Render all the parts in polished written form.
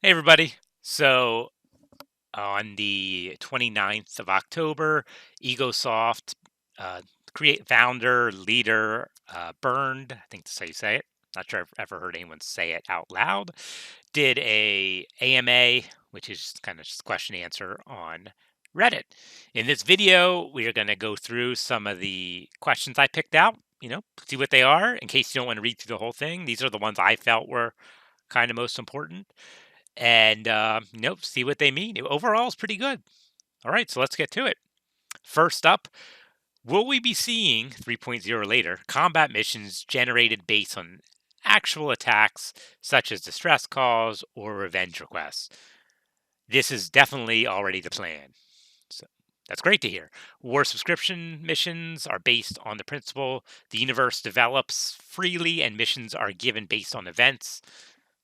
Hey, everybody. So, on the 29th of October, Egosoft, uh, founder, leader, Burned, I think that's how you say it. Not sure I've ever heard anyone say it out loud. Did a AMA, which is kind of just question answer on Reddit. In this video, we are going to go through some of the questions I picked out, see what they are in case you don't want to read through the whole thing. These are the ones I felt were kind of most important and see what they mean. Overall, it's pretty good. All right, so let's get to it. First up, will we be seeing 3.0 later combat missions generated based on actual attacks such as distress calls or revenge requests? This is definitely already the plan. So that's great to hear. War subscription missions are based on the principle the universe develops freely and missions are given based on events.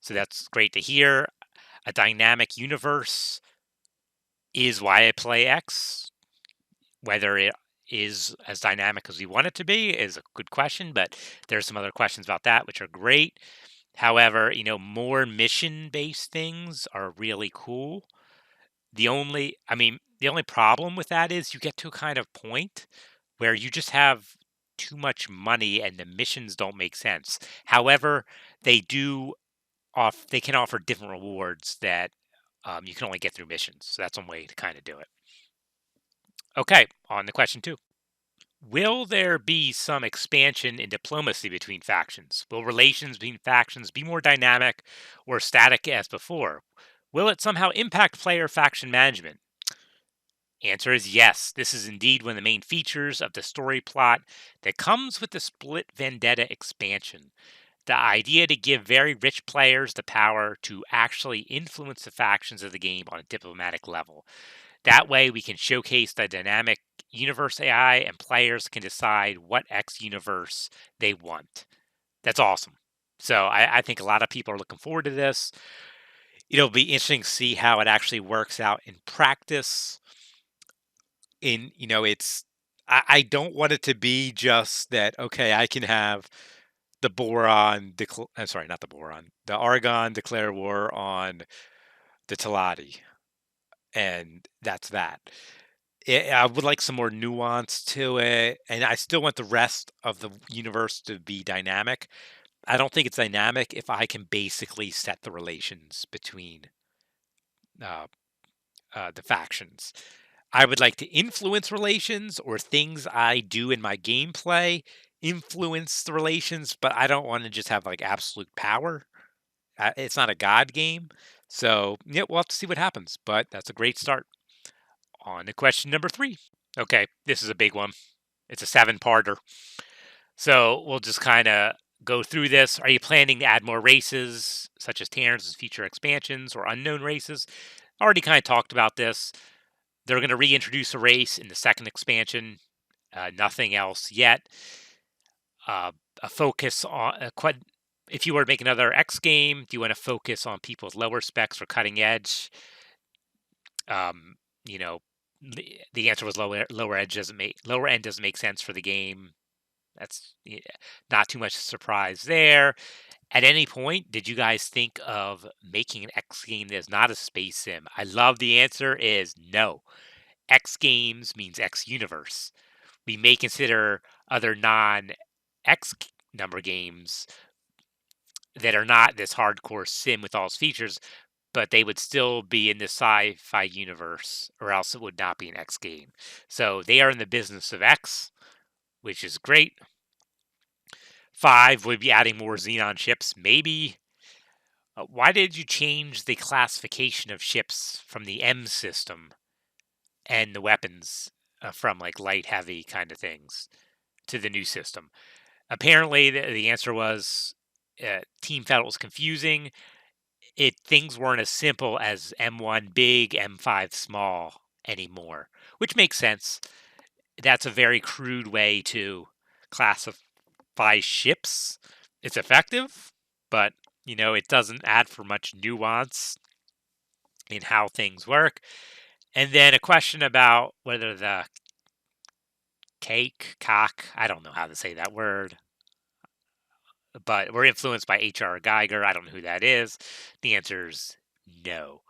So that's great to hear. A dynamic universe is why I play X. Whether it is as dynamic as we want it to be is a good question, but there's some other questions about that which are great. However, more mission-based things are really cool. The only problem with that is you get to a kind of point where you just have too much money and the missions don't make sense. However, they can offer different rewards that you can only get through missions. So that's one way to kind of do it. Okay, on to question 2. Will there be some expansion in diplomacy between factions? Will relations between factions be more dynamic or static as before? Will it somehow impact player faction management? Answer is yes. This is indeed one of the main features of the story plot that comes with the Split Vendetta expansion. The idea to give very rich players the power to actually influence the factions of the game on a diplomatic level. That way, we can showcase the dynamic universe AI and players can decide what X universe they want. That's awesome. So, I think a lot of people are looking forward to this. It'll be interesting to see how it actually works out in practice. I don't want it to be just that, okay, I can have I'm sorry, not the boron, the Argon declare war on the Teladi, and that's that. I would like some more nuance to it, and I still want the rest of the universe to be dynamic. I don't think it's dynamic if I can basically set the relations between uh, the factions. I would like to influence relations or things I do in my gameplay influence the relations, but I don't want to just have like absolute power. It's not a god game. So, yeah, we'll have to see what happens, but that's a great start. On to question number 3. Okay, this is a big one. It's a 7-parter. So we'll just kind of go through this. Are you planning to add more races, such as Terrans as future expansions or unknown races? Already kind of talked about this. They're going to reintroduce a race in the second expansion. Nothing else yet. A focus on if you were to make another X game, do you want to focus on people with lower specs or cutting edge? Um, you know, the answer was lower edge lower end doesn't make sense for the game. That's not too much surprise there. At any point, did you guys think of making an X game that is not a space sim? I love the answer is no. X games means X universe. We may consider other non X number games that are not this hardcore sim with all its features, but they would still be in the sci-fi universe, or else it would not be an X game. So they are in the business of X, which is great. 5 would be adding more Xenon ships, maybe. Why did you change the classification of ships from the M system and the weapons from like light, heavy kind of things to the new system? Apparently, the answer was team felt it was confusing. Things weren't as simple as M1 big, M5 small anymore, which makes sense. That's a very crude way to classify ships. It's effective, but it doesn't add for much nuance in how things work. And then a question about whether the I don't know how to say that word, but we're influenced by H.R. Geiger. I don't know who that is. The answer is No.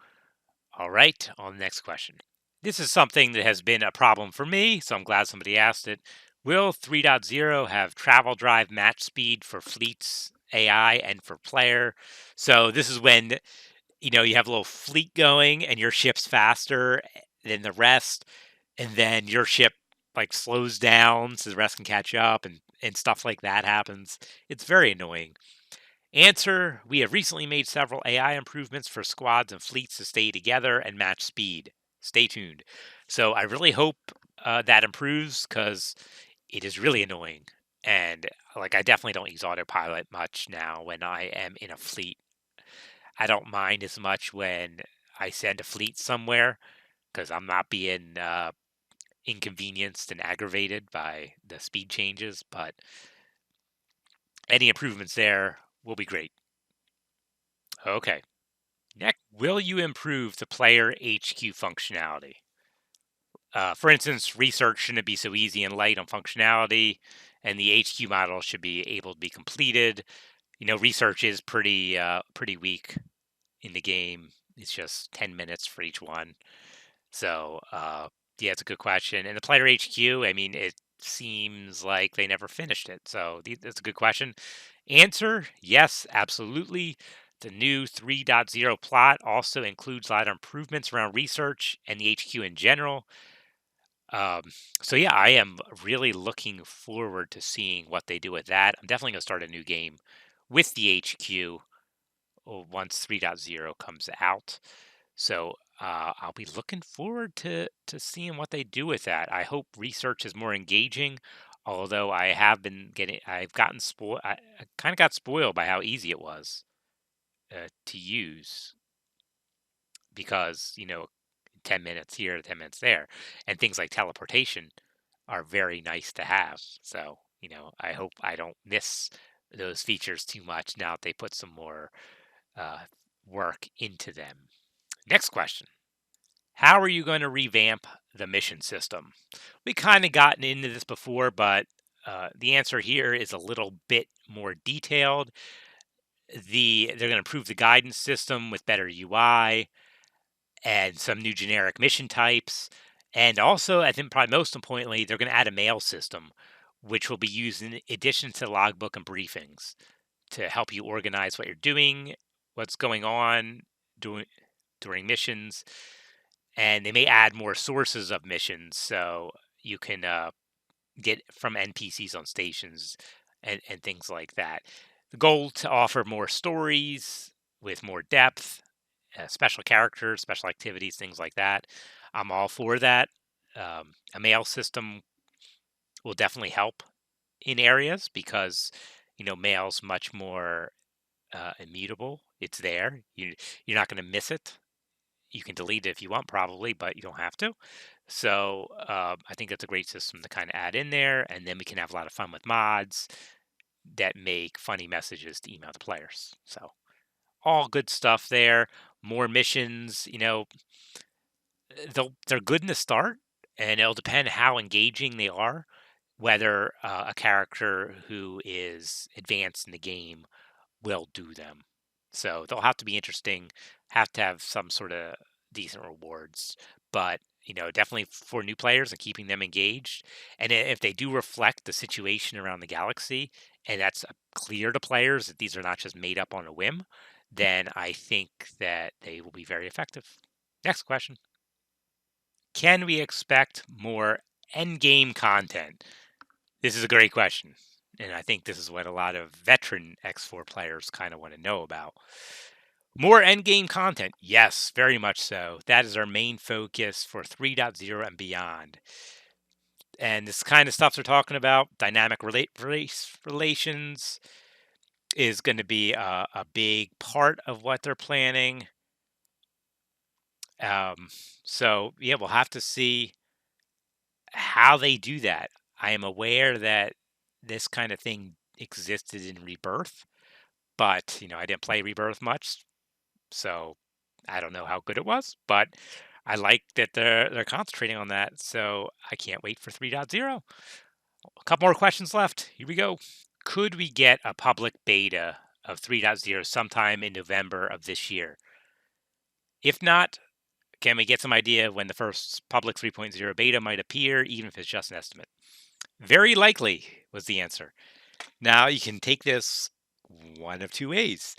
All right, on the next question. This is something that has been a problem for me, so I'm glad somebody asked it. Will 3.0 have travel drive match speed for fleets, AI, and for player? So this is when you have a little fleet going and your ship's faster than the rest, and then your ship like slows down so the rest can catch up and stuff like that happens. It's very annoying. Answer: we have recently made several AI improvements for squads and fleets to stay together and match speed. Stay tuned. So I really hope that improves because it is really annoying. And like, I definitely don't use autopilot much now when I am in a fleet. I don't mind as much when I send a fleet somewhere because I'm not being inconvenienced and aggravated by the speed changes. But any improvements there will be great. Okay. Next, will you improve the player HQ functionality? For instance, research shouldn't be so easy and light on functionality, and the HQ model should be able to be completed. Research is pretty weak in the game. It's just 10 minutes for each one. So, yeah, it's a good question. And the player HQ, I mean, it seems like they never finished it. So that's a good question. Answer: yes, absolutely. The new 3.0 plot also includes a lot of improvements around research and the HQ in general. Um, so yeah, I am really looking forward to seeing what they do with that. I'm definitely going to start a new game with the HQ once 3.0 comes out. So I'll be looking forward to seeing what they do with that. I hope research is more engaging. Although I've gotten spoiled. I kind of got spoiled by how easy it was to use because 10 minutes here, 10 minutes there, and things like teleportation are very nice to have. So I hope I don't miss those features too much now that they put some more uh, work into them. Next question. How are you going to revamp the mission system? We kind of gotten into this before, but the answer here is a little bit more detailed. They're going to improve the guidance system with better UI and some new generic mission types, and also I think probably most importantly, they're going to add a mail system, which will be used in addition to logbook and briefings to help you organize what you're doing, what's going on during missions, and they may add more sources of missions so you can get from NPCs on stations and things like that. The goal to offer more stories with more depth, special characters, special activities, things like that. I'm all for that. A mail system will definitely help in areas because mail's much more immutable. It's there. You're not going to miss it. You can delete it if you want, probably, but you don't have to. So I think that's a great system to kind of add in there, and then we can have a lot of fun with mods that make funny messages to email the players. So all good stuff there. More missions, they're good in the start, and it'll depend how engaging they are, whether a character who is advanced in the game will do them. So they'll have to be interesting, have to have some sort of decent rewards, but definitely for new players and keeping them engaged. And if they do reflect the situation around the galaxy, and that's clear to players that these are not just made up on a whim, then I think that they will be very effective. Next question. Can we expect more endgame content? This is a great question. And I think this is what a lot of veteran X4 players kind of want to know about. More endgame content. Yes, very much so. That is our main focus for 3.0 and beyond. And this kind of stuff they're talking about, dynamic race relations, is going to be a big part of what they're planning. Um, so, yeah, we'll have to see how they do that. I am aware that this kind of thing existed in Rebirth, but I didn't play Rebirth much, so I don't know how good it was. But I like that they're concentrating on that, so I can't wait for 3.0. A couple more questions left. Here we go. Could we get a public beta of 3.0 sometime in November of this year? If not, can we get some idea of when the first public 3.0 beta might appear, even if it's just an estimate? Very likely was the answer. Now you can take this one of two ways.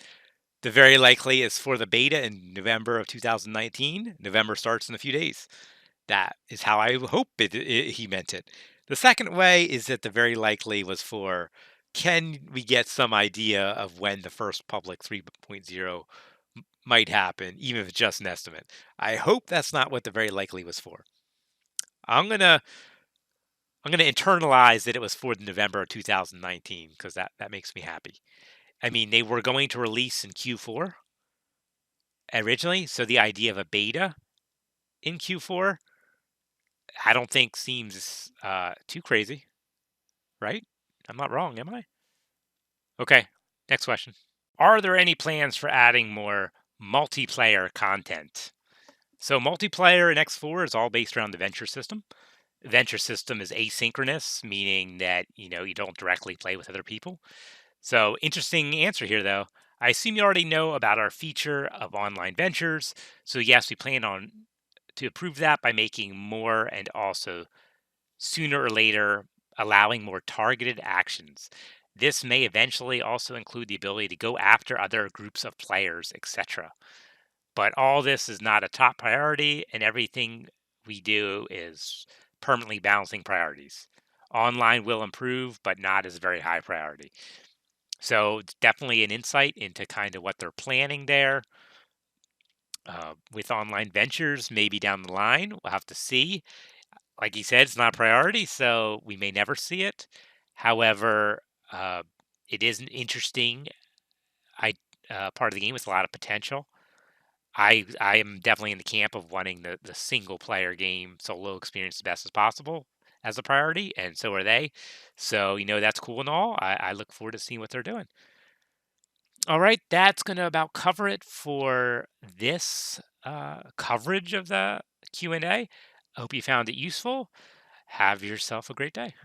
The very likely is for the beta in November of 2019. November starts in a few days. That is how I hope he meant it. The second way is that the very likely was for, can we get some idea of when the first public 3.0 might happen, even if it's just an estimate? I hope that's not what the very likely was for. I'm gonna I'm gonna internalize that it was for the November of 2019 because that makes me happy. I mean, they were going to release in Q4 originally, so the idea of a beta in Q4, I don't think seems too crazy, right? I'm not wrong, am I? Okay, next question. Are there any plans for adding more multiplayer content? So multiplayer in X4 is all based around the venture system. Venture system is asynchronous, meaning that you don't directly play with other people. So interesting answer here, though. I assume you already know about our feature of online ventures. So yes, we plan on to improve that by making more and also sooner or later allowing more targeted actions. This may eventually also include the ability to go after other groups of players, etc. But all this is not a top priority, and everything we do is permanently balancing priorities. Online will improve, but not as a very high priority. So it's definitely an insight into kind of what they're planning there. With online ventures, maybe down the line, we'll have to see. Like you said, it's not a priority, so we may never see it. However, uh, it is an interesting I part of the game with a lot of potential. I am definitely in the camp of wanting the single player game solo experience as best as possible as a priority, and so are they. So that's cool and all. I look forward to seeing what they're doing. All right, that's going to about cover it for this coverage of the Q&A. I hope you found it useful. Have yourself a great day.